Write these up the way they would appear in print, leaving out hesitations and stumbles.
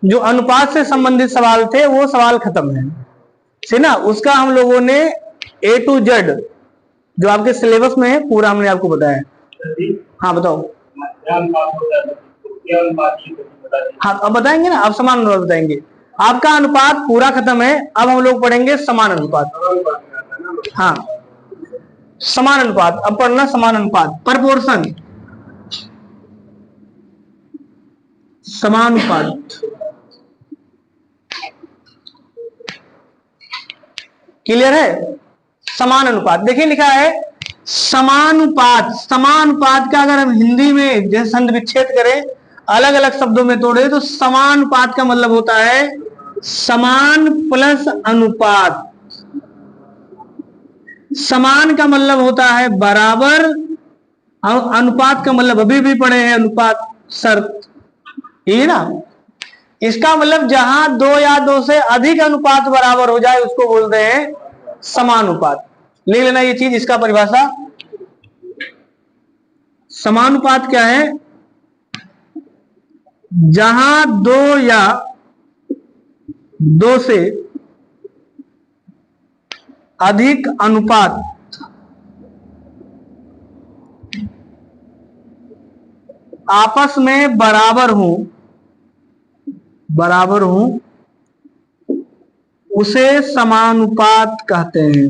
जो अनुपात से संबंधित सवाल थे वो सवाल खत्म है ना। उसका हम लोगों ने A to Z जो आपके सिलेबस में है पूरा हमने आपको बताया। हाँ बताओ। हाँ अब बताएंगे ना, आप समान अनुपात बताएंगे। आपका अनुपात पूरा खत्म है, अब हम लोग पढ़ेंगे समान अनुपात। हाँ समान अनुपात, अब पढ़ना समान अनुपात, प्रपोर्शन, समानुपात। क्लियर है? समान अनुपात, देखिए लिखा है समानुपात। समानुपात का अगर हम हिंदी में जैसे संधि विच्छेद करें, अलग अलग शब्दों में तोड़े तो समानुपात का मतलब होता है समान प्लस अनुपात। समान का मतलब होता है बराबर, अनुपात का मतलब अभी भी पढ़े हैं अनुपात शर्त, ये ना। इसका मतलब जहां दो या दो से अधिक अनुपात बराबर हो जाए उसको बोलते हैं समानुपात। ले लेना ये चीज, इसका परिभाषा। समानुपात क्या है? जहां दो या दो से अधिक अनुपात आपस में बराबर हो उसे समानुपात कहते हैं।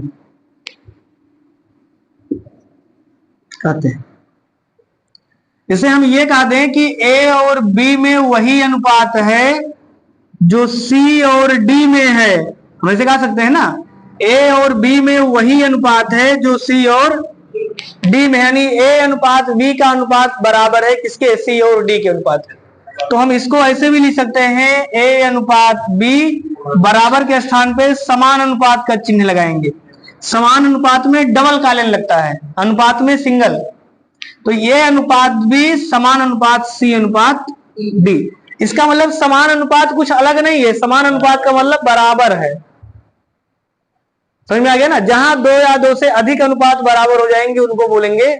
जैसे हम ये कहते हैं कि A और B में वही अनुपात है जो C और D में है, हम ऐसे कह सकते हैं ना। A और B में वही अनुपात है जो C और D में, यानी A अनुपात B का अनुपात बराबर है किसके? C और D के अनुपात है। तो हम इसको ऐसे भी लिख सकते हैं A अनुपात B बराबर के स्थान पे समान अनुपात का चिन्ह लगाएंगे। समान अनुपात में डबल कॉलन लगता है, अनुपात में सिंगल। तो ये अनुपात भी समान अनुपात C अनुपात D। इसका मतलब समान अनुपात कुछ अलग नहीं है, समान अनुपात का मतलब बराबर है। समझ में आ गया ना? जहां दो या दो से अधिक अनुपात बराबर हो जाएंगे उनको बोलेंगे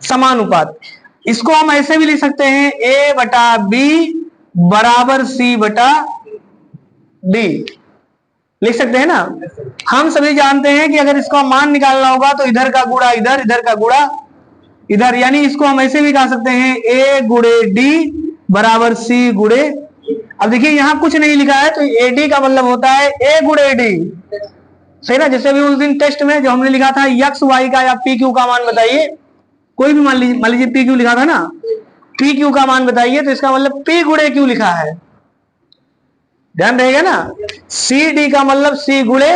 समानुपात। इसको हम ऐसे भी लिख सकते हैं A बटा B बराबर C बटा D, लिख सकते हैं ना। हम सभी जानते हैं कि अगर इसका मान निकालना होगा तो इधर का गुणा इधर, इधर का गुणा इधर, यानी इसको हम ऐसे भी कह सकते हैं A गुणे D बराबर C गुणे। अब देखिए यहां कुछ नहीं लिखा है तो AD का मतलब होता है A गुणे D, सही ना। जैसे भी उस दिन टेस्ट में जो हमने लिखा था एक्स वाई का या पी क्यू का मान बताइए, कोई भी मान लीजिए पी क्यू लिखा था ना, पी क्यू का मान बताइए, तो इसका मतलब पी गुणे क्यू लिखा है, ध्यान रहेगा ना। सी डी का मतलब सी गुणे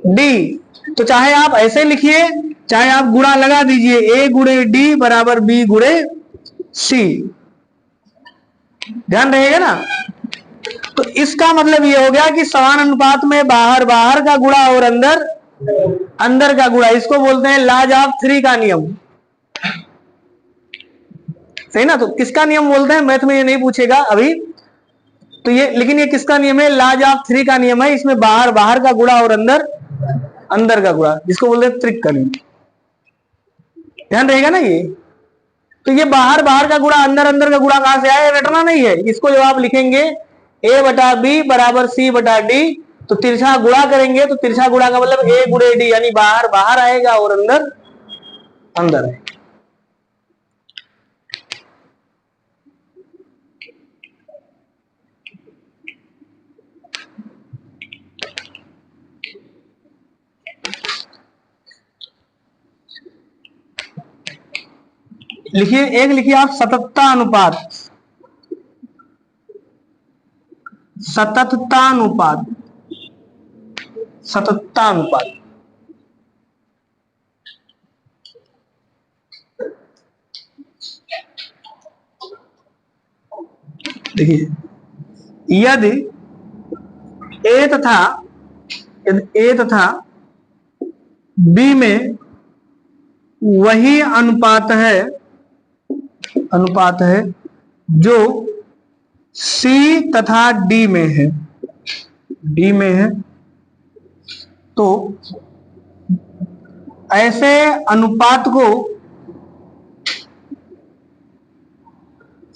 डी। तो चाहे आप ऐसे लिखिए चाहे आप गुणा लगा दीजिए, ए गुणे डी बराबर बी गुणे सी, ध्यान रहेगा ना। तो इसका मतलब ये हो गया कि समान अनुपात में बाहर बाहर का गुणा और अंदर अंदर का गुणा, इसको बोलते हैं लॉज ऑफ थ्री का नियम, सही ना। तो किसका नियम बोलते हैं? मैथ में ये नहीं पूछेगा अभी तो ये, लेकिन ये किसका नियम है? लॉज ऑफ थ्री का नियम है। इसमें बाहर बाहर का गुणा और अंदर अंदर का गुणा, जिसको बोलते हैं त्रिक का नियम, ध्यान रहेगा ना ये। तो ये बाहर बाहर का गुणा अंदर अंदर का गुणा कहां से आया? रटना नहीं है। इसको जब आप लिखेंगे A बटा बी बराबर C बटा डी, तो तिरछा गुणा करेंगे तो तिरछा गुणा का मतलब A गुणे डी, यानी बाहर बाहर आएगा और अंदर अंदर आएगा। लिखिए, एक लिखिए आप सततता अनुपात, सततता अनुपात, सततता अनुपात। देखिए यदि ए तथा बी में वही अनुपात है जो C तथा D में है, तो ऐसे अनुपात को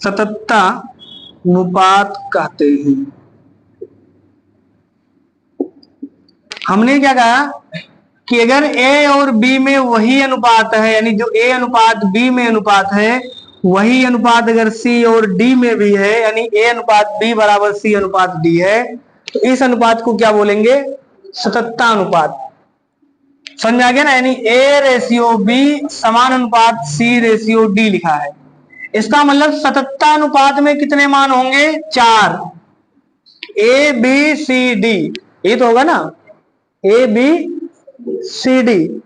सततता अनुपात कहते हैं। हमने क्या कहा कि अगर ए और बी में वही अनुपात है, यानी जो ए अनुपात बी में अनुपात है वही अनुपात अगर सी और डी में भी है, यानी ए अनुपात बी बराबर सी अनुपात डी है, तो इस अनुपात को क्या बोलेंगे? सततता अनुपात। समझ में आ गया ना? यानी ए रेशियो बी समान अनुपात सी रेशियो डी लिखा है। इसका मतलब सततता अनुपात में कितने मान होंगे? 4। ए बी सी डी, ये तो होगा ना, ए बी सी डी।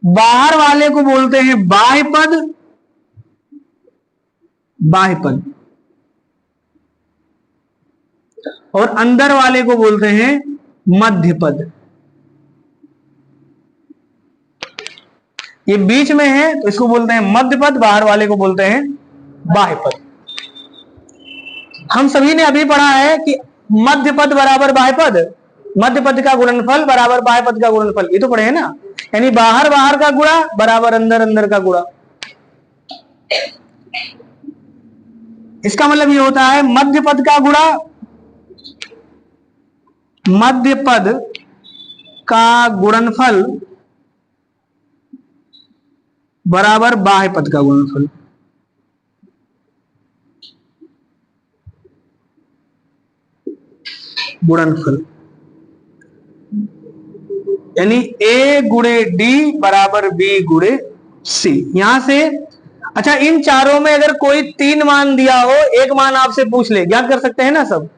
बाहर वाले को बोलते हैं बाह्य पद, बाह्य पद, और अंदर वाले को बोलते हैं मध्य पद। ये बीच में है तो इसको बोलते हैं मध्य पद, बाहर वाले को बोलते हैं बाह्य पद। हम सभी ने अभी पढ़ा है कि मध्य पद बराबर बाह्य पद, मध्य पद का गुणनफल बराबर बाह्य पद का गुणनफल, ये तो पढ़े हैं ना? यानी बाहर बाहर का गुणा बराबर अंदर अंदर का गुणा। इसका मतलब ये होता है मध्य पद का गुणा, मध्य पद का गुणनफल बराबर बाह्य पद का गुणनफल। गुणनफल यानी ए गुणे डी बराबर बी गुणे सी। यहां से अच्छा, इन चारों में अगर कोई 3 मान दिया हो, एक मान आपसे पूछ ले, ज्ञात कर सकते हैं ना सब?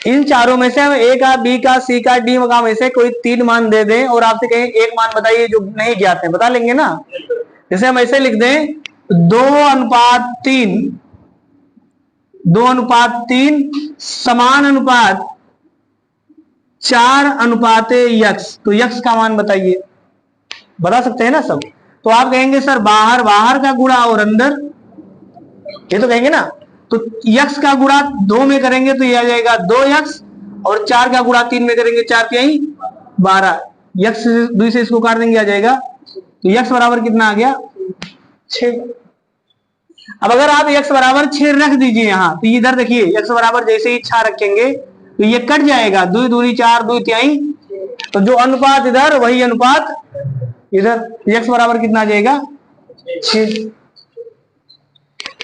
इन चारों में से हम ए का, बी का, सी का, डी का में से कोई 3 मान दे दें और आपसे कहें एक मान बताइए जो नहीं ज्ञात है, बता लेंगे ना? जैसे हम ऐसे लिख दें 2:3, 2:3 समान अनुपात 4:x, तो x का मान बताइए, बता सकते हैं ना सब? तो आप कहेंगे सर बाहर बाहर का गुणा और अंदर, ये तो कहेंगे ना? तो x का गुणा 2 में करेंगे तो ये आ जाएगा 2x, और 4 का गुणा 3 में करेंगे 4 तिहाई 12, x 2 से इसको काट देंगे आ जाएगा, तो x बराबर कितना आ गया? 6। अब अगर आप x बराबर 6 रख दीजिए यहां, तो इधर देखिए x बराबर जैसे ही 6 रखेंगे तो ये कट जाएगा, 2 दूनी 4, 2 तिहाई, तो जो अनुपात इधर वही अनुपात इधर, x बराबर कितना आ जाएगा? 6।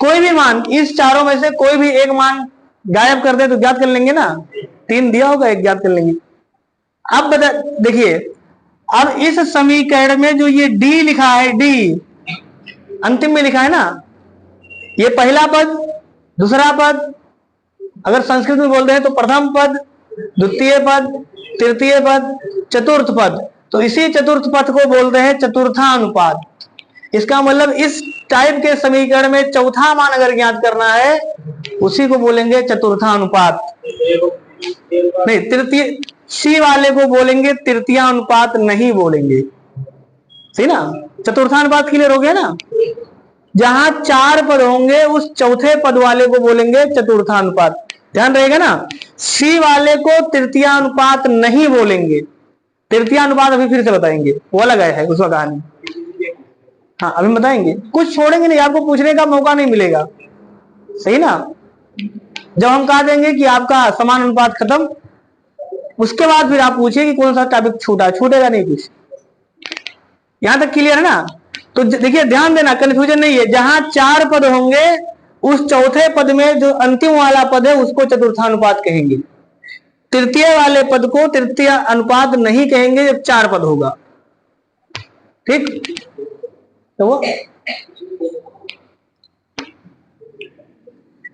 कोई भी मान, इस चारों में से कोई भी एक मान गायब कर दे तो ज्ञात कर लेंगे ना? 3 दिया होगा, एक ज्ञात कर लेंगे। अब बता देखिए, अब इस समीकरण में जो ये d लिखा है, d अंतिम में लिखा है ना, ये पहला पद, दूसरा पद, अगर संस्कृत में बोलते हैं तो प्रथम पद, द्वितीय पद, तृतीय पद, चतुर्थ पद, तो इसी चतुर्थ पद को बोलते हैं चतुर्थानुपात। इसका मतलब इस टाइप के समीकरण में चौथा मान अगर ज्ञात करना है उसी को बोलेंगे चतुर्थानुपात। नहीं, तृतीय, सी वाले को बोलेंगे तृतीयानुपात, नहीं बोलेंगे, सही ना? चतुर्थानुपात क्लियर हो गया ना? जहां 4 पद होंगे उस चौथे पद वाले को बोलेंगे चतुर्थानुपात, ध्यान रहेगा ना? सी वाले को तृतीयानुपात नहीं बोलेंगे। तृतीयानुपात अभी फिर से बताएंगे, वो अलग है उसका कहानी। हाँ अभी बताएंगे, कुछ छोड़ेंगे नहीं, आपको पूछने का मौका नहीं मिलेगा, सही ना? जब हम कह देंगे कि आपका समान अनुपात खत्म, उसके बाद फिर आप पूछिए कि कौन सा टॉपिक छूटा, छूटेगा नहीं कुछ। यहां तक क्लियर है ना? तो देखिए ध्यान देना, कंफ्यूजन नहीं है। जहां 4 पद होंगे उस चौथे पद में जो अंतिम वाला पद है उसको चतुर्थानुपात कहेंगे। तृतीय वाले पद को तृतीय अनुपात नहीं कहेंगे जब 4 पद होगा, ठीक? तो वो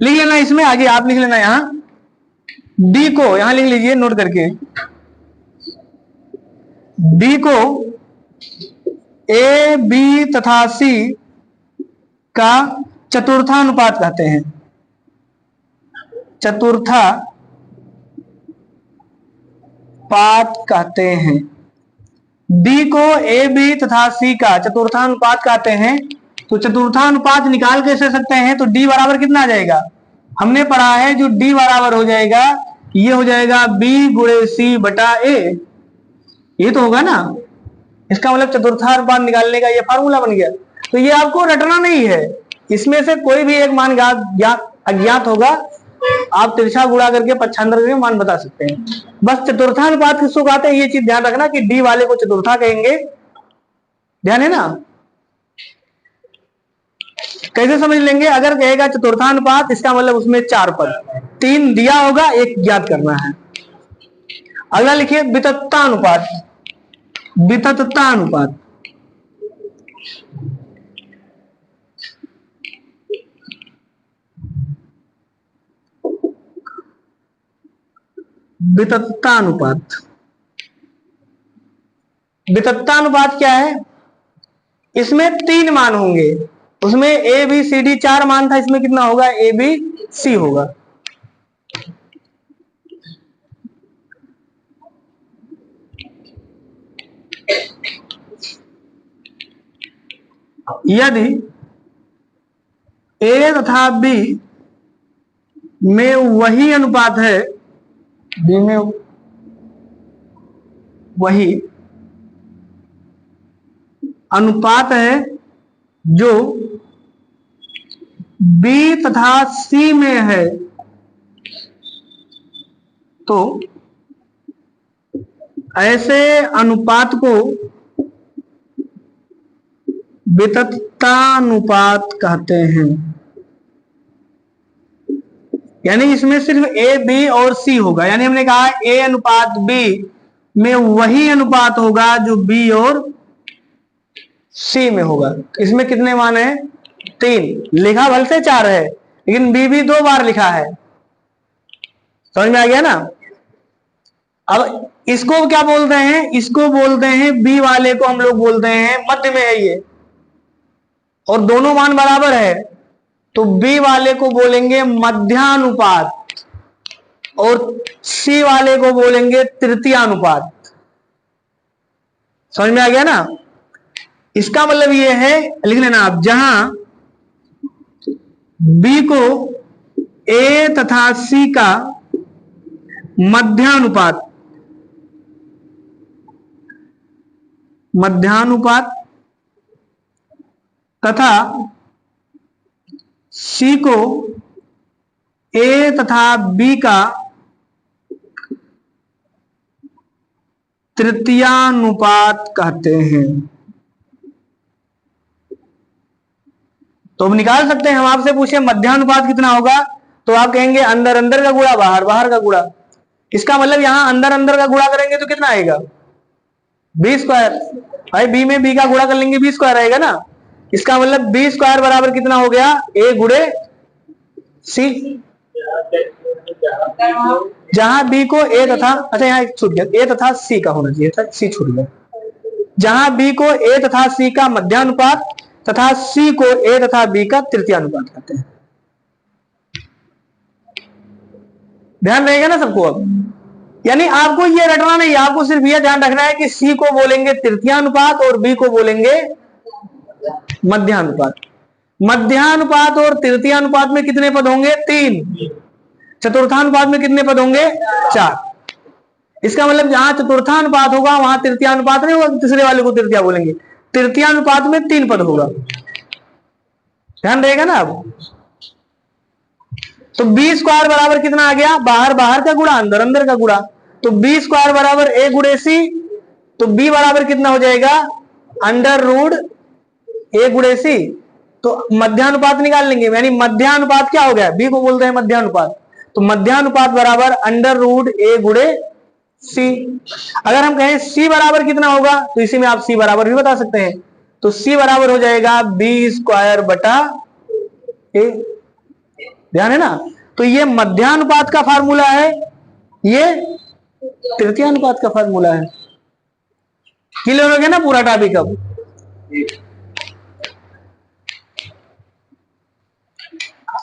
लिख लेना, इसमें आगे आप लिख लेना, यहां डी को यहां लिख लीजिए नोट करके, डी को ए बी तथा सी का चतुर्थानुपात कहते हैं। चतुर्थानुपात कहते हैं। डी को ए बी तथा सी का चतुर्थानुपात कहते हैं। तो चतुर्थानुपात निकाल कैसे सकते हैं? तो डी बराबर कितना आ जाएगा? हमने पढ़ा है जो डी बराबर हो जाएगा, ये हो जाएगा बी गुणे सी बटा ए, ये तो होगा ना? इसका मतलब चतुर्थानुपात निकालने का ये फार्मूला बन गया। तो ये आपको रटना नहीं है, इसमें से कोई भी एक मान अज्ञात होगा, आप तिरछा गुणा करके पक्षांतर करके मान बता सकते हैं। बस चतुर्थानुपात किसको कहते हैं ये चीज ध्यान रखना कि डी वाले को चतुर्था कहेंगे। ध्यान है ना? कैसे समझ लेंगे? अगर कहेगा चतुर्थानुपात, इसका मतलब उसमें 4 पद, 3 दिया होगा, 1 ज्ञात करना है। अगला लिखिए वितत्तानुपात। वितत्तानुपात वितत्तानुपात वितत्तानुपात क्या है? इसमें 3 मान होंगे, उसमें ए बी सी डी 4 मान था, इसमें कितना होगा? ए बी सी होगा। यदि ए तथा बी में वही अनुपात है, बी में वही अनुपात है जो बी तथा सी में है, तो ऐसे अनुपात को वितत्तानुपात कहते हैं। यानी इसमें सिर्फ ए बी और सी होगा। यानी हमने कहा ए अनुपात बी में वही अनुपात होगा जो बी और सी में होगा। इसमें कितने मान है? 3। लिखा भल से 4 है, लेकिन बी भी 2 बार लिखा है। समझ में आ गया ना? अब इसको क्या बोलते हैं? इसको बोलते हैं, बी वाले को हम लोग बोलते हैं मध्य में है ये, और दोनों मान बराबर है, तो बी वाले को बोलेंगे मध्यानुपात और सी वाले को बोलेंगे तृतीयानुपात। समझ में आ गया ना? इसका मतलब ये है, लिख लेना आप, जहां बी को ए तथा सी का मध्यानुपात तथा सी को ए तथा बी का तृतीयानुपात कहते हैं। तो हम निकाल सकते हैं। हम आपसे पूछे मध्यानुपात कितना होगा, तो आप कहेंगे अंदर अंदर का गुणा बाहर बाहर का गुणा। इसका मतलब यहां अंदर अंदर का गुणा करेंगे तो कितना आएगा? B square. भाई बी में बी का गुणा कर लेंगे, बी स्क्वायर आएगा ना। इसका मतलब बी स्क्वायर बराबर कितना हो गया? ए गुणे सी। जहां बी को ए तथा, अच्छा यहाँ छूट गया, ए तथा सी का होना चाहिए था, सी छूट गया। जहां बी को ए तथा सी का मध्यानुपात तथा सी को ए तथा बी का तृतीयानुपात कहते हैं। ध्यान रहेगा ना सबको? अब यानी आपको ये रटना नहीं, आपको सिर्फ ये ध्यान रखना है कि सी को बोलेंगे तृतीयानुपात और बी को बोलेंगे मध्यानुपात। मध्यानुपात और तृतीयानुपात में कितने पद होंगे? 3। चतुर्थानुपात में कितने पद होंगे? 4। इसका मतलब जहां चतुर्थानुपात होगा वहां तृतीयानुपात नहीं होगा, तीसरे वाले को तृतीया बोलेंगे। तृतीयानुपात में 3 पद होगा। ध्यान रहेगा ना? अब तो बी स्क्वायर बराबर कितना आ गया? बाहर बाहर का गुणा, अंदर अंदर का गुणा। तो बी स्क्वायर बराबर ए गुणे सी, तो बी बराबर कितना हो जाएगा? अंडर रूट ए गुणे सी। तो मध्यानुपात निकाल लेंगे, यानी मध्यानुपात क्या हो गया? बी को बोलते हैं मध्यानुपात। तो मध्यानुपात बराबर अंडर रूट ए गुणे सी। अगर हम कहें सी बराबर कितना होगा, तो इसी में आप सी बराबर भी बता सकते हैं। तो सी बराबर हो जाएगा बी स्क्वायर बटा ए। ध्यान है ना? तो ये मध्यानुपात का फार्मूला है, ये तृतीयानुपात का फार्मूला है। क्लियर हो गया ना पूरा टॉपिक?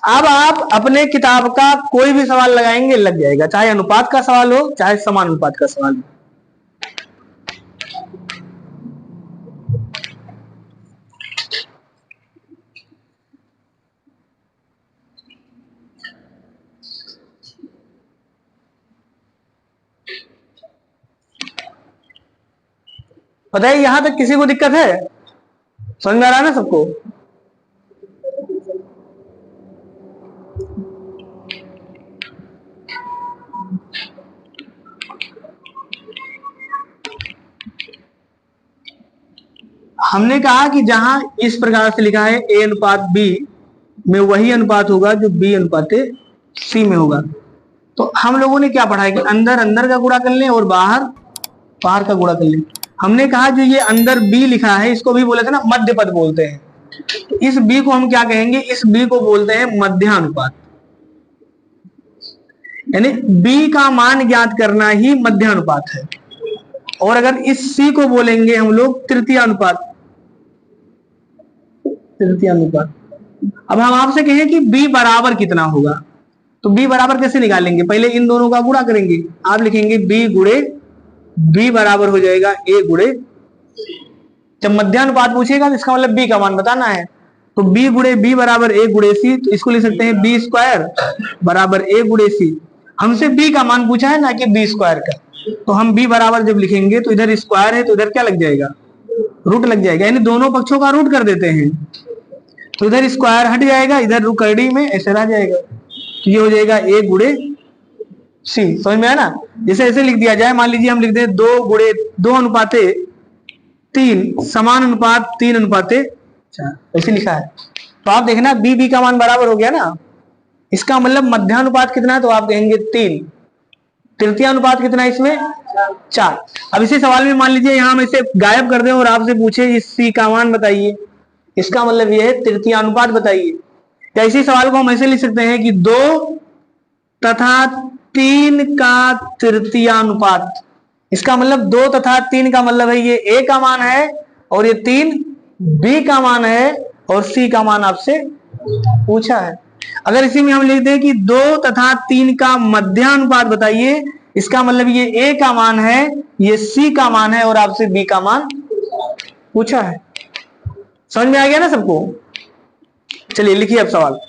अब आप अपने किताब का कोई भी सवाल लगाएंगे, लग जाएगा, चाहे अनुपात का सवाल हो चाहे समानुपात का सवाल हो। बताइए, यहां तक किसी को दिक्कत है? समझ में आ रहा है ना सबको? हमने कहा कि जहां इस प्रकार से लिखा है A अनुपात B में वही अनुपात होगा जो B अनुपात C में होगा। तो हम लोगों ने क्या पढ़ा है कि अंदर अंदर का गुणा कर लें और बाहर बाहर का गुणा कर लें। हमने कहा जो ये अंदर B लिखा है इसको भी बोले थे ना मध्य पद बोलते हैं। तो इस B को हम क्या कहेंगे, इस B को बोलते हैं मध्यानुपात। यानी B का मान ज्ञात करना ही मध्यानुपात है। और अगर इस C को बोलेंगे हम लोग तृतीयानुपात। तृतीयानुपात। अब हम आपसे कहें कि B बराबर कितना होगा, तो B बराबर कैसे निकालेंगे, पहले इन दोनों का गुणा करेंगे। आप लिखेंगे B गुणे B बराबर हो जाएगा A गुणे। जब मध्यानुपात पूछेगा तो इसका मतलब B का मान बताना है। तो B गुणे B बराबर A गुणे C, तो इसको लिख सकते हैं B स्क्वायर बराबर A गुणे C। हमसे B का मान पूछा है ना कि B स्क्वायर का, तो हम B बराबर जब लिखेंगे तो इधर स्क्वायर है तो इधर क्या लग जाएगा, रूट लग जाएगा। यानी दोनों पक्षों का रूट कर देते हैं तो इधर स्क्वायर हट जाएगा, इधर रूट करड़ी में ऐसे रह जाएगा। तो ये हो जाएगा A गुणे C। समझ में आया ना। जैसे ऐसे लिख दिया जाए, मान लीजिए हम लिख दें 2 गुणे 2 अनुपाते 3 समान अनुपात 3 अनुपाते 4, ऐसे लिखा है। तो आप देखना B का मान बराबर हो गया ना। इसका मतलब मध्यानुपात कितना है, तो आप कहेंगे 3। तृतीयानुपात कितना है इसमें, 4। अब इसी सवाल में मान लीजिए यहां हम इसे गायब कर दें और आपसे पूछे इस C का मान बताइए, इसका मतलब यह है तृतीयानुपात बताइए। या इसी सवाल को हम ऐसे लिख सकते हैं कि 2 तथा 3 का तृतीयानुपात। इसका मतलब 2 तथा 3 का मतलब है ये A का मान है और ये 3 B का मान है और C का मान आपसे पूछा है। अगर इसी में हम लिख दें कि 2 तथा 3 का मध्यानुपात बताइए, इसका मतलब ये A का मान है, ये C का मान है और आपसे B का मान पूछा है। समझ में आ गया ना सबको। चलिए लिखिए अब सवाल।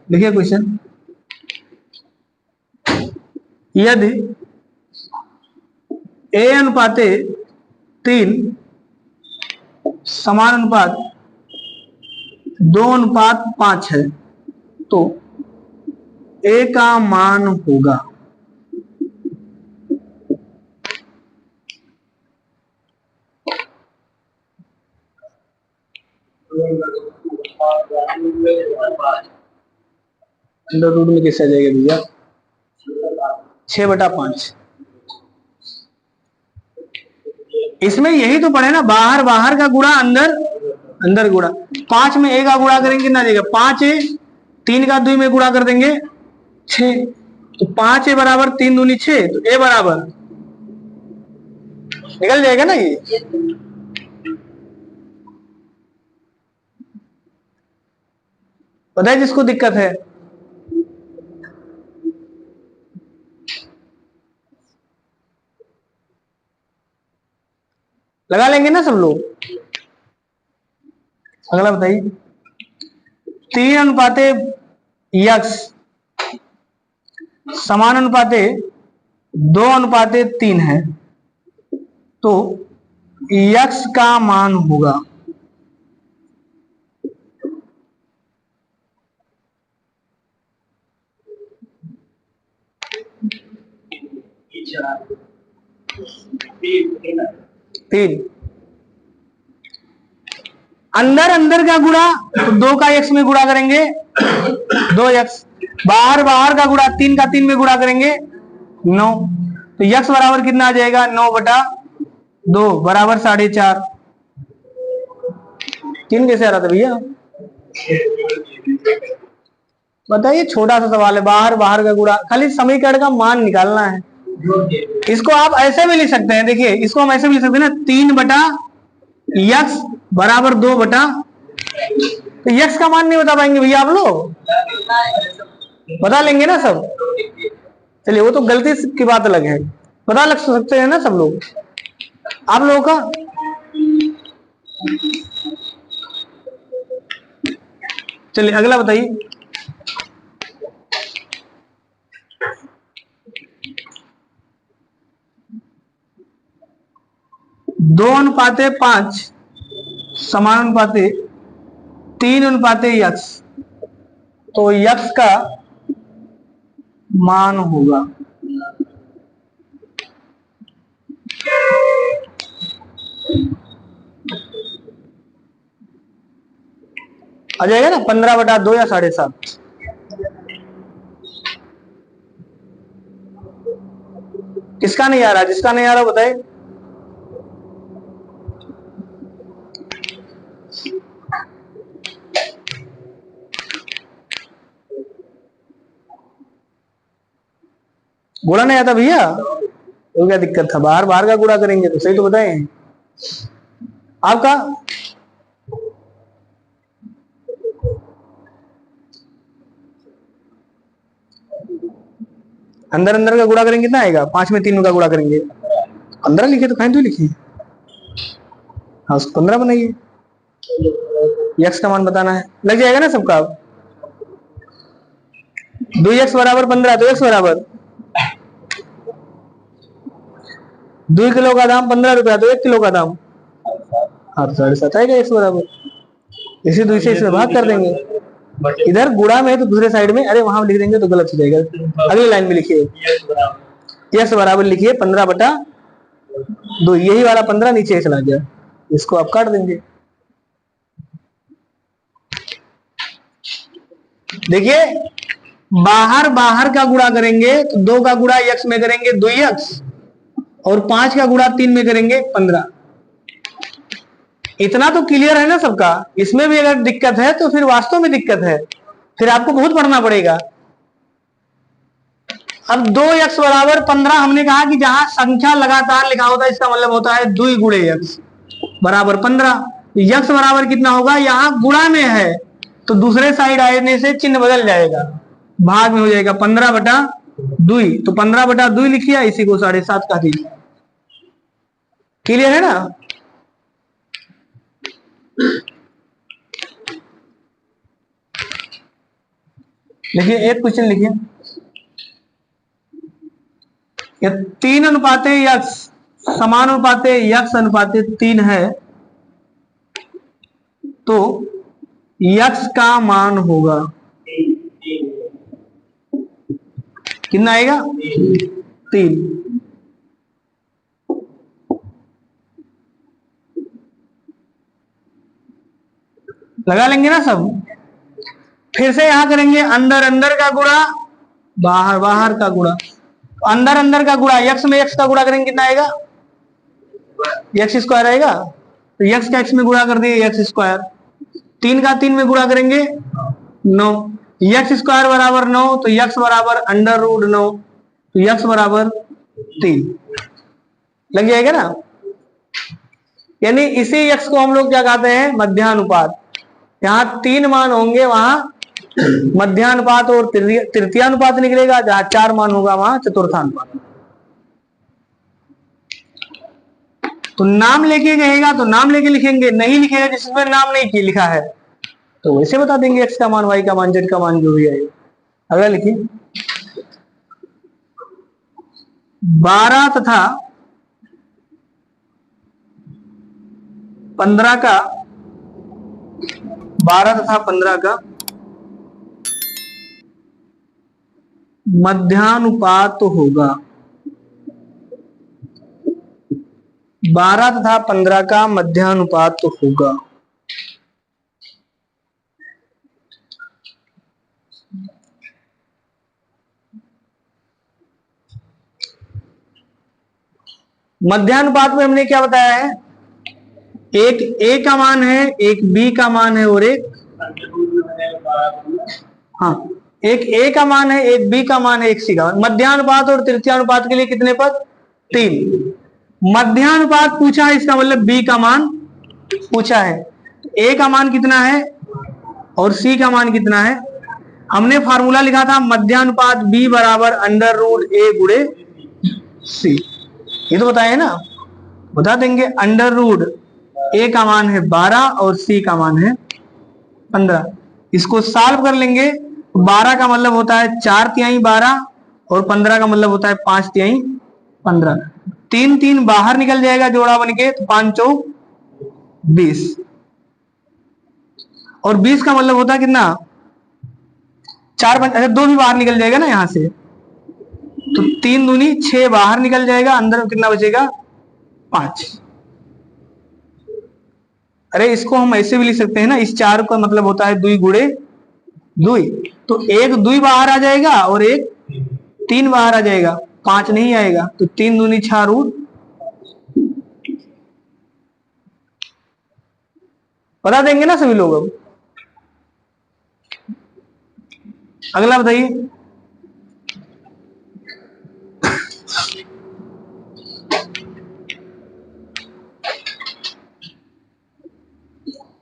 देखिए क्वेश्चन, यदि A अनुपाते 3 समान अनुपात 2 अनुपात 5 है तो A का मान होगा। अंडर रूट में कैसे आ जाएगा भैया, 6/5। इसमें यही तो पढ़े ना, बाहर बाहर का गुणा अंदर अंदर गुणा। 5 में A का गुणा करेंगे कितना देगा, 5A। 3 का 2 में गुणा कर देंगे 6, तो 5A बराबर 3 दूनी 6, तो A बराबर निकल जाएगा ना ये। पता है जिसको दिक्कत है, लगा लेंगे ना सब लोग। अगला बताइए, 3 अनुपाते x समान अनुपाते 2 अनुपाते 3 है तो x का मान होगा। तीन अंदर अंदर का गुणा तो 2 का x में गुणा करेंगे 2x, बाहर बाहर का गुणा 3 का 3 में गुणा करेंगे 9, तो x बराबर कितना आ जाएगा, 9/2 बराबर 4.5। 3 कैसे आ रहा था भैया बताइए। छोटा सा सवाल है, बाहर बाहर का गुणा, खाली समीकरण का मान निकालना है। इसको आप ऐसे भी लिख सकते हैं, देखिए इसको हम ऐसे भी लिख सकते हैं ना, 3/x बराबर 2 तो x का मान नहीं बता पाएंगे भैया आप लोग, बता लेंगे ना सब। चलिए वो तो गलती की बात अलग है, पता लग सकते हैं ना सब लोग आप लोगों का। चलिए अगला बताइए, 2 अनुपाते 5 समानुपाते 3:x, तो x का मान होगा आ जाएगा ना 15/2 या 7.5। किसका नहीं आ रहा, जिसका नहीं आ रहा बताए। गुणा नहीं आता भैया, तो क्या दिक्कत था, बाहर बाहर का गुणा करेंगे तो सही तो बताए आपका। अंदर अंदर का गुणा करेंगे कितना आएगा, 5 में 3 का गुणा करेंगे 15 लिखे तो कहीं तो लिखिए, हाँ 15 बनाइए। x का मान बताना है, लग जाएगा ना सबका। 2x बराबर 15, तो x बराबर 2 किलो का दाम 15 रुपया, तो 1 किलो का दाम 7.5 आएगा x बराबर। इसी दूसरे से भाग कर देंगे, इधर गुणा में है तो दूसरे साइड में, अरे वहां लिख देंगे तो गलत हो जाएगा। अगली लाइन में लिखिए x बराबर लिखिए 15/2, यही वाला 15 नीचे चला गया, इसको आप काट देंगे। देखिए बाहर बाहर का गुणा करेंगे तो 2 का गुणा x में करेंगे 2x, और 5 का गुणा 3 में करेंगे 15। इतना तो क्लियर है ना सबका। इसमें भी अगर दिक्कत है तो फिर वास्तव में दिक्कत है, फिर आपको बहुत पढ़ना पड़ेगा। अब 2x बराबर 15 हमने कहा कि जहां संख्या लगातार लिखा होता है इसका मतलब होता है 2 गुणे x बराबर 15। x बराबर कितना होगा, यहां गुणा में है तो दूसरे साइड आने से चिन्ह बदल जाएगा, भाग में हो जाएगा 15/2, तो 15/2 लिखिए, इसी को 7.5 का दीजिए। क्लियर है ना। देखिए एक क्वेश्चन लिखिए, 3:x समानुपाते x/3 है, तो x का मान होगा कितना आएगा, 3। लगा लेंगे ना सब। फिर से यहां करेंगे अंदर अंदर का गुणा, बाहर बाहर का गुणा। अंदर अंदर का गुणा, x में x का गुणा करेंगे कितना आएगा, x² आएगा, तो x का x में गुणा कर दिए x²। 3 का 3 में गुणा करेंगे 9, x² बराबर 9, तो x बराबर √9, तो x बराबर 3 लग जाएगा ना। यानी इसी x को हम लोग क्या कहते हैं, मध्यानुपात। यहाँ 3 मान होंगे वहां मध्यानुपात और तृतीयानुपात निकलेगा, जहां 4 मान होगा वहां चतुर्थानुपात। तो नाम लेके कहेगा तो नाम लेके लिखेंगे, नहीं लिखेगा जिसमें नाम नहीं लिखा है तो वैसे बता देंगे x का मान, y का मान, z का मान जो भी आएगा। अगला लिखिए 12 तथा 15 का, 12 तथा 15 का मध्यानुपात होगा। 12 तथा 15 का मध्यानुपात होगा। मध्यानुपात में हमने क्या बताया है, एक a का मान है, एक b का मान है, और एक एक a का मान है, एक b का मान है, एक c का मान। मध्यानुपात और तृतीयानुपात के लिए कितने पद, 3। मध्यानुपात पूछा है, इसका मतलब b का मान पूछा है। a का मान कितना है और c का मान कितना है। हमने फार्मूला लिखा था मध्यानुपात b बराबर √a गुणे c, ये तो बताया है ना, बता देंगे। √a का मान है 12 और c का मान है 15। इसको सॉल्व कर लेंगे, 12 का मतलब होता है 4/3 12, और 15 का मतलब होता है 5/3 15। 3 3 बाहर निकल जाएगा जोड़ा बन के, तो 5 चौक 20। और 20 का मतलब होता है कितना, 4 अच्छा 2 भी बाहर निकल जाएगा ना यहाँ से, तो 3 दूनी 6 बाहर निकल जाएगा, अंदर कितना बचेगा 5। अरे इसको हम ऐसे भी लिख सकते हैं ना, इस 4 का मतलब होता है 2 गुणे 2, तो एक 2 बाहर आ जाएगा और एक 3 बाहर आ जाएगा, 5 नहीं आएगा, तो 3 दूनी 6 रूट। बता देंगे ना सभी लोग। अब अगला बताइए।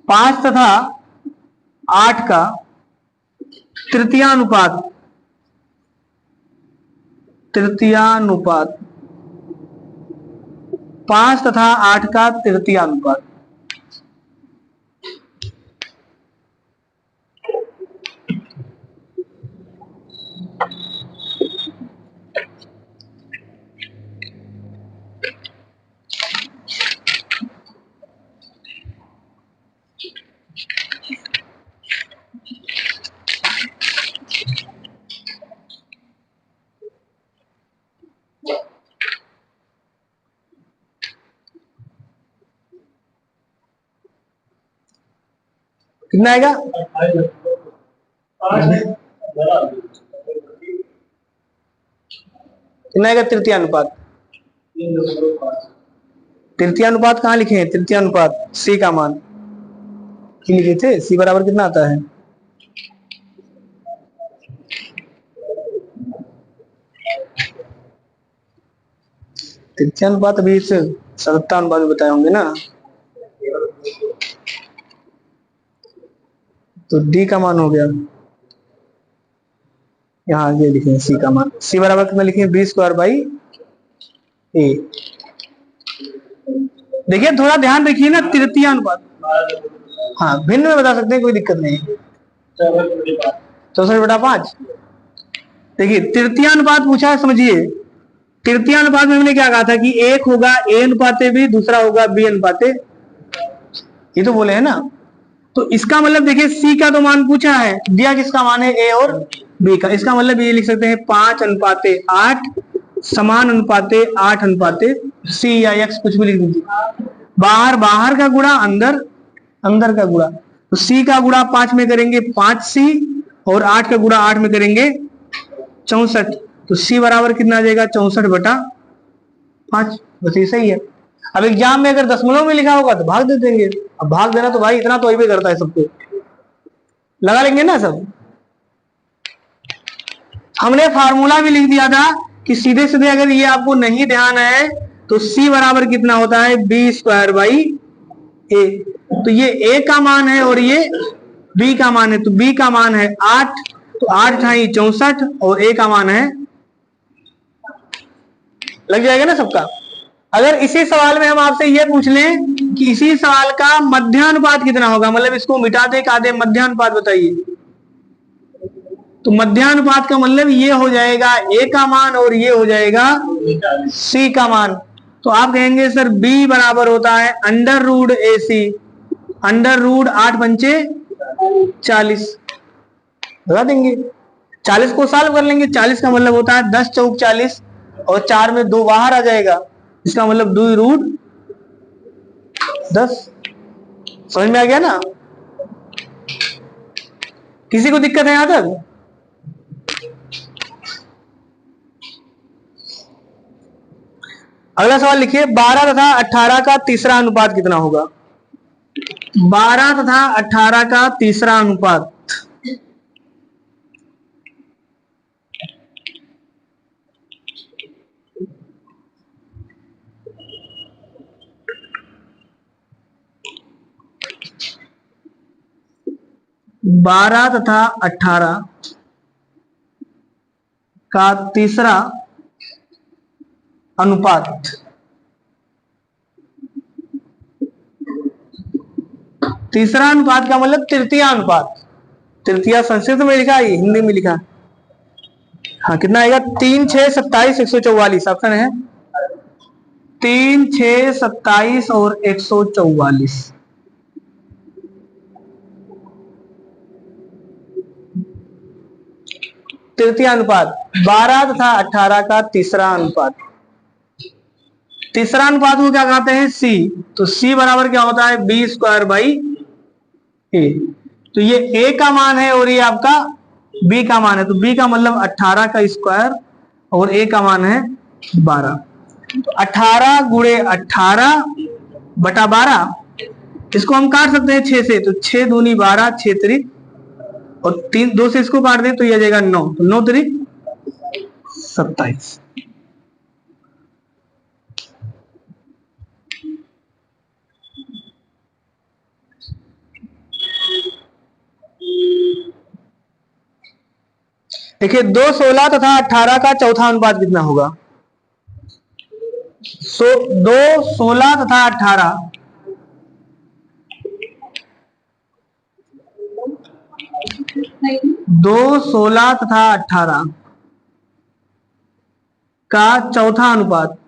5 तथा 8 का तृतीयानुपात, 5 तथा 8 का तृतीयानुपात। कितना आएगा, कितना आएगा तृतीयानुपात। तृतीयानुपात कहाँ लिखे हैं, तृतीयानुपात सी का मान लिखे थे, सी बराबर कितना आता है, तृतीयानुपात अभी इस सत्तानुपात में बताए होंगे ना, तो डी का मान हो गया, यहाँ आगे लिखे सी का मान, सी बराबर कितना लिखे, b² a। देखिए थोड़ा ध्यान रखिए ना, तृतीयानुपात, हाँ भिन्न में बता सकते हैं, कोई दिक्कत नहीं। 64/5। देखिए तृतीयानुपात पूछा है, समझिए तृतीयानुपात में हमने क्या कहा था कि एक होगा a अनुपाते b, दूसरा होगा b अनुपाते, ये तो बोले है ना। तो इसका मतलब देखिए c का तो मान पूछा है, दिया किसका मान है, a और b का, इसका मतलब ये लिख सकते हैं 5:8 समान अनुपाते 8 c या x, कुछ भी लिख दीजिए। बाहर का गुणा अंदर का गुणा, तो c का गुणा 5 में करेंगे 5c, और 8 का गुणा 8 में करेंगे 64, तो c बराबर कितना आ जाएगा 64/5। बस ये सही है। अब एग्जाम में अगर दशमलव में लिखा होगा तो भाग दे देंगे, अब भाग देना तो भाई इतना तो ही करता है सबको, लगा लेंगे ना सब। हमने फार्मूला भी लिख दिया था कि सीधे सीधे अगर ये आपको नहीं ध्यान है तो c बराबर कितना होता है, b²/a। तो ये a का मान है और ये b का मान है, तो b का मान है 8, तो 8 × 64 और a का मान है, लग जाएगा ना सबका। अगर इसी सवाल में हम आपसे ये पूछ लें कि इसी सवाल का मध्यानुपात कितना होगा, मतलब इसको मिटाते काटे मध्यानुपात बताइए, तो मध्यानुपात का मतलब ये हो जाएगा a का मान और ये हो जाएगा c का मान। तो आप कहेंगे सर b बराबर होता है √AC, √8×5 40, बता देंगे। 40 को सॉल्व कर लेंगे, 40 का मतलब होता है 10 चौक 40, और 4 में 2 बाहर आ जाएगा, इसका मतलब 2√10। समझ में आ गया ना, किसी को दिक्कत है यहां तक। अगला सवाल लिखिए, 12 तथा 18 का तीसरा अनुपात कितना होगा। 12 तथा 18 का तीसरा अनुपात, बारह तथा 18 का तीसरा अनुपात, तीसरा अनुपात का मतलब तृतीया अनुपात, तृतीया संस्कृत में लिखा है, हिंदी में लिखा, हाँ कितना आएगा, 3, 6, 27, 144 ऑप्शन है, 3, 6, 27 और 144। तृतीय अनुपात, 12 तथा 18 का तीसरा अनुपात। तीसरा अनुपात को क्या कहते हैं? सी। तो सी बराबर क्या होता है? बी स्क्वायर बाई ए। तो ये ए का मान है और ये आपका बी का मान है, तो बी का मतलब 18 का स्क्वायर और ए का मान है 12। तो 18 गुणे 18 बटा 12, इसको हम काट सकते हैं 6 से, तो 6 दूनी 12, 6 त्रिक और 3 2 से इसको काट दें तो ये आ जाएगा 9, तो 9 त्रिक 27। देखिए 2 16 तथा 18 का चौथा अनुपात कितना होगा? 2 16 तथा 18 2 16 तथा 18 का चौथा अनुपात।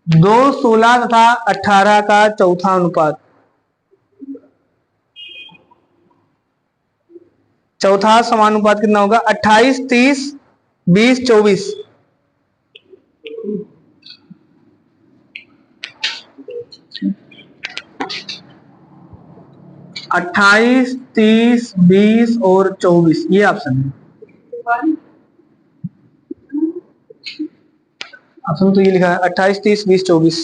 दो 16 तथा 18 का चौथा अनुपात। चौथा समानुपात कितना होगा? 28 30 20 24। 28 30 20 और 24, ये ऑप्शन है। ऑप्शन तो ये लिखा है 28 30 20 24।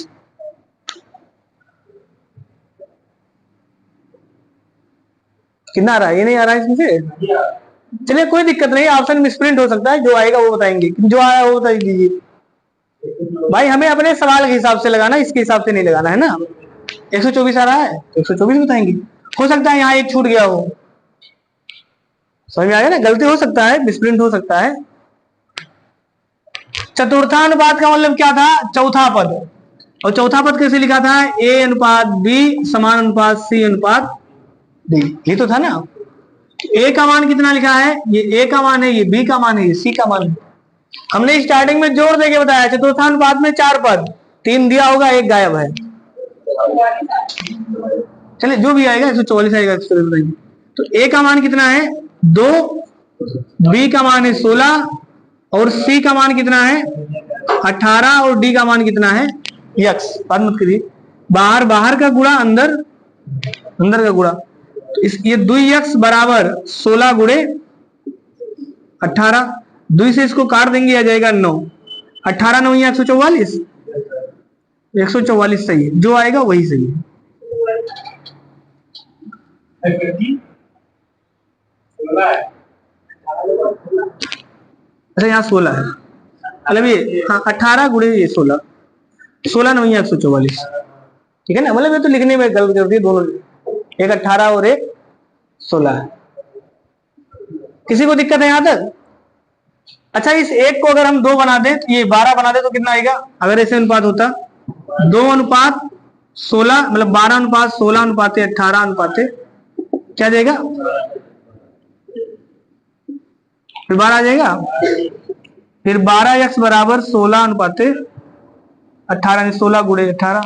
कितना आ रहा है? ये नहीं आ रहा है इसमें से? चलिए कोई दिक्कत नहीं, ऑप्शन मिसप्रिंट हो सकता है, जो आएगा वो बताएंगे, जो आया वो बता दीजिए। भाई हमें अपने सवाल के हिसाब से लगाना, इसके हिसाब से नहीं लगाना है ना। 124 आ रहा है तो 124 बताएंगे। हो सकता है यहाँ एक छूट गया हो, समझ में आ गया ना? गलती हो सकता है, मिसप्रिंट हो सकता है। चतुर्थानुपात का मतलब क्या था? चौथा पद। और चौथा पद कैसे लिखा था? ए अनुपात बी समान अनुपात सी अनुपात डी, ये तो था ना। ए का मान कितना लिखा है? ये ए का मान है, ये बी का मान है, ये सी का मान है। हमने स्टार्टिंग में जोड़ देके बताया चतुर्थानुपात में 4 पद, 3 दिया होगा, 1 गायब है। चलिए जो भी आएगा 144 आएगा। तो ए का मान कितना है? 2, बी का मान है 16 और सी का मान कितना है? 18 और डी का मान कितना है? यक्स। बात मत करिए, बाहर बाहर का गुणा अंदर अंदर का गुणा। तो इस ये 2x बराबर 16 गुणे 18, 2 से इसको काट देंगे आ जाएगा 9। 18 9 144, 144 सही है, जो आएगा वही सही है। अच्छा यहाँ 16 है, मतलब ये हाँ 18 गुणे ये 16, 16 9 144, ठीक है ना? मतलब ये तो लिखने में गलत कर दी दोनों, एक 18 और एक 16 है। किसी को दिक्कत है यहाँ तक? अच्छा इस एक को अगर हम 2 बना दें तो ये 12 बना दे तो कितना आएगा? अगर ऐसे अनुपात होता 2 अनुपात 16, मतलब 12 अनुपात 16 अनुपात 18 अनुपात क्या जाएगा? फिर 12 आ जाएगा। फिर 12x बराबर 16 अनुपात 18, 16 गुणे 18,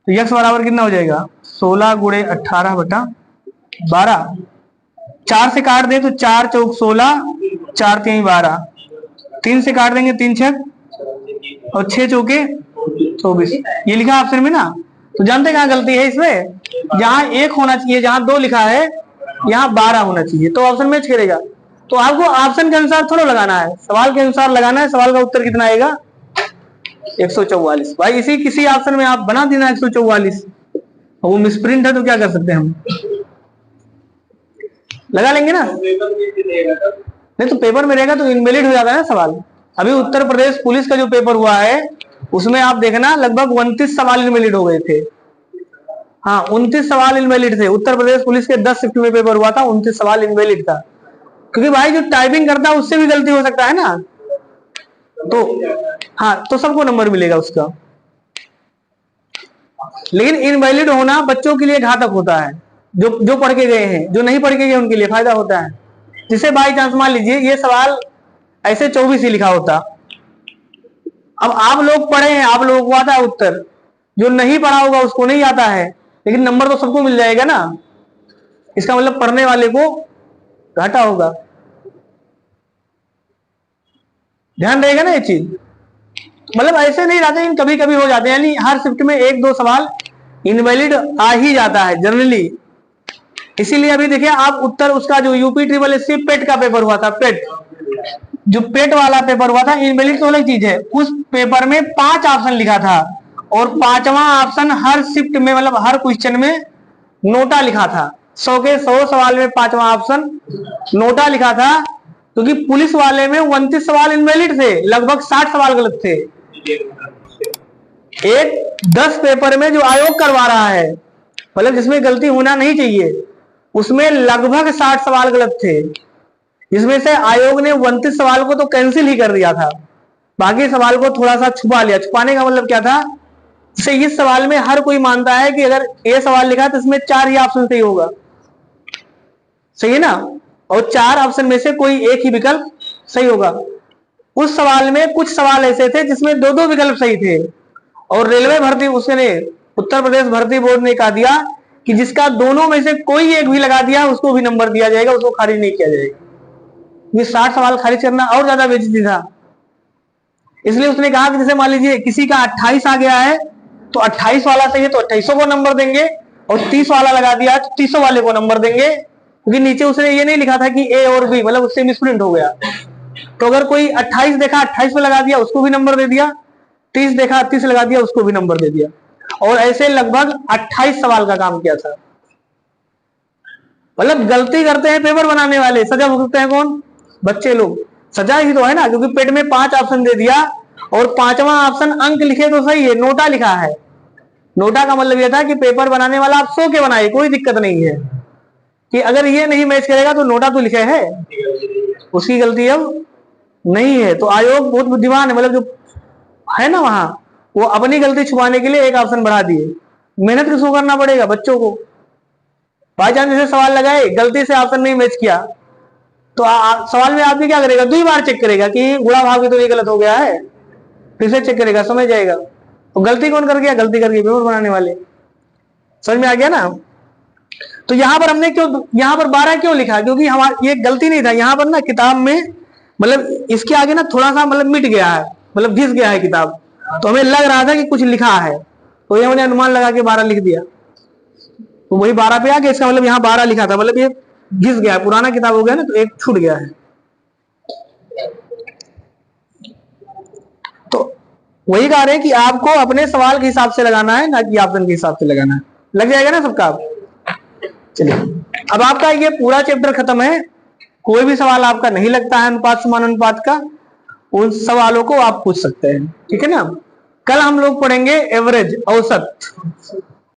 तो x बराबर कितना हो जाएगा? 16 गुणे 18 बटा 12। 4 से काट दें तो 4 चौक 16, 4 3 12, 3 से काट देंगे 3 6 और 6 चौके 24, ये लिखा ऑप्शन में ना। तो जानते कहाँ गलती है इसमें? जहां 1 होना चाहिए, जहां 2 लिखा है यहाँ 12 होना चाहिए, तो ऑप्शन मैच करेगा। तो आपको ऑप्शन के अनुसार थोड़ा लगाना है, सवाल के अनुसार लगाना है। सवाल का उत्तर कितना आएगा? 144। भाई इसी किसी ऑप्शन में आप बना देना 144, वो मिसप्रिंट है तो क्या कर सकते हैं हम, लगा लेंगे ना। नहीं तो पेपर में रहेगा तो इनवैलिड हो जाता है ना सवाल। अभी उत्तर प्रदेश पुलिस का जो पेपर हुआ है उसमें आप देखना लगभग 29 सवाल इनवैलिड हो गए थे। हाँ 29 सवाल इनवैलिड थे। उत्तर प्रदेश पुलिस के 10 शिफ्ट में पेपर हुआ था, 29 सवाल इनवैलिड था। क्योंकि भाई जो टाइपिंग करता है उससे भी गलती हो सकता है ना, तो हाँ तो सबको नंबर मिलेगा उसका। लेकिन इनवैलिड होना बच्चों के लिए घातक होता है, जो पढ़ के गए हैं। जो नहीं पढ़ के गए उनके लिए फायदा होता है। जिसे बाई चांस मान लीजिए ये सवाल ऐसे 24 ही लिखा होता, अब आप लोग पढ़े हैं, आप लोगों को आता है उत्तर, जो नहीं पढ़ा होगा उसको नहीं आता है, लेकिन नंबर तो सबको मिल जाएगा ना। इसका मतलब पढ़ने वाले को घाटा होगा। ध्यान रहेगा ना ये चीज। मतलब ऐसे नहीं रहते, लेकिन कभी कभी हो जाते हैं, यानी हर शिफ्ट में एक दो सवाल इनवैलिड आ ही जाता है जनरली। इसीलिए अभी देखिए आप उत्तर उसका जो यूपी ट्रिपल एस सी पेट का पेपर हुआ था, पेट जो पेट वाला पेपर हुआ था, इनवैलिड तो अलग चीज है। उस पेपर में 5 ऑप्शन लिखा था और 5वां ऑप्शन हर शिफ्ट में, मतलब हर क्वेश्चन में नोटा लिखा था। 100 के 100 सवाल में 5वां ऑप्शन नोटा लिखा था, क्योंकि पुलिस वाले में 29 सवाल इनवैलिड थे, लगभग 60 सवाल गलत थे। एक 10 पेपर में जो आयोग करवा रहा है, मतलब जिसमें गलती होना नहीं चाहिए, उसमें लगभग 60 सवाल गलत थे, जिसमें से आयोग ने 29 सवाल को तो कैंसिल ही कर दिया था, बाकी सवाल को थोड़ा सा छुपा लिया। छुपाने का मतलब क्या था, जैसे इस सवाल में हर कोई मानता है कि अगर ए सवाल लिखा है तो इसमें 4 ही ऑप्शन सही होगा, सही है ना, और 4 ऑप्शन में से कोई एक ही विकल्प सही होगा। उस सवाल में कुछ सवाल ऐसे थे जिसमें 2-2 विकल्प सही थे, और रेलवे भर्ती उसने उत्तर प्रदेश भर्ती बोर्ड ने कहा दिया कि जिसका दोनों में से कोई एक भी लगा दिया उसको भी नंबर दिया जाएगा, उसको खारिज नहीं किया जाएगा। ये 60 सवाल खारिज करना और ज्यादा बेइज्जती था। इसलिए उसने कहा कि जैसे मान लीजिए किसी का 28 आ गया है तो 28 वाला सही है तो 28 को नंबर देंगे, और 30 वाला लगा दिया तो 30 वाले को नंबर देंगे, क्योंकि नीचे उसने ये नहीं लिखा था कि ए और बी, मतलब उससे मिसप्रिंट हो गया। तो अगर कोई 28 देखा 28 पे लगा दिया उसको भी नंबर दे दिया, 30 देखा 30 लगा दिया उसको भी नंबर दे दिया, और ऐसे लगभग 28 सवाल का काम किया था। मतलब गलती करते हैं पेपर बनाने वाले, सजा भुगतते हैं कौन, बच्चे लोग। सजा ही तो है ना, क्योंकि पेट में 5 ऑप्शन दे दिया और 5वां ऑप्शन अंक लिखे तो सही है, नोटा लिखा है। नोटा का मतलब यह था कि पेपर बनाने वाला आप 100 के बनाए, कोई दिक्कत नहीं है, कि अगर ये नहीं मैच करेगा तो नोटा तो लिखे है, उसकी गलती अब नहीं है। तो आयोग बहुत बुद्धिमान है, मतलब जो है ना वहां, वो अपनी गलती छुपाने के लिए एक ऑप्शन बढ़ा दिए। मेहनत किसको करना पड़ेगा, बच्चों को। बाई चांस जैसे सवाल लगाए, गलती से ऑप्शन नहीं मैच किया तो सवाल में आदमी क्या करेगा, 2 बार चेक करेगा कि गुणा भाग भी तो ये गलत हो गया है, फिर से चेक करेगा, समझ जाएगा। तो गलती कौन कर गया, गलती कर गई पेपर बनाने वाले। समझ में आ गया ना। तो यहां पर हमने क्यों, यहां पर 12 क्यों लिखा, क्योंकि हमारी ये गलती नहीं था यहां पर ना, किताब में मतलब इसके आगे ना थोड़ा सा मतलब मिट गया है, मतलब घिस गया है किताब, तो हमें लग रहा था कि कुछ लिखा है, तो ये हमने अनुमान लगा के 12 लिख दिया, तो वही 12 पे आ गया। इसका मतलब यहाँ 12 लिखा था, मतलब ये घिस गया है, पुराना किताब हो गया ना, तो एक छूट गया है। तो वही कह रहे हैं कि आपको अपने सवाल के हिसाब से लगाना है, ना कि ऑप्शन के हिसाब से लगाना है। लग जाएगा ना सबका। चलिए अब आपका ये पूरा चैप्टर खत्म है। कोई भी सवाल आपका नहीं लगता है अनुपात समानुपात का, उन सवालों को आप पूछ सकते हैं, ठीक है ना। कल हम लोग पढ़ेंगे एवरेज, औसत।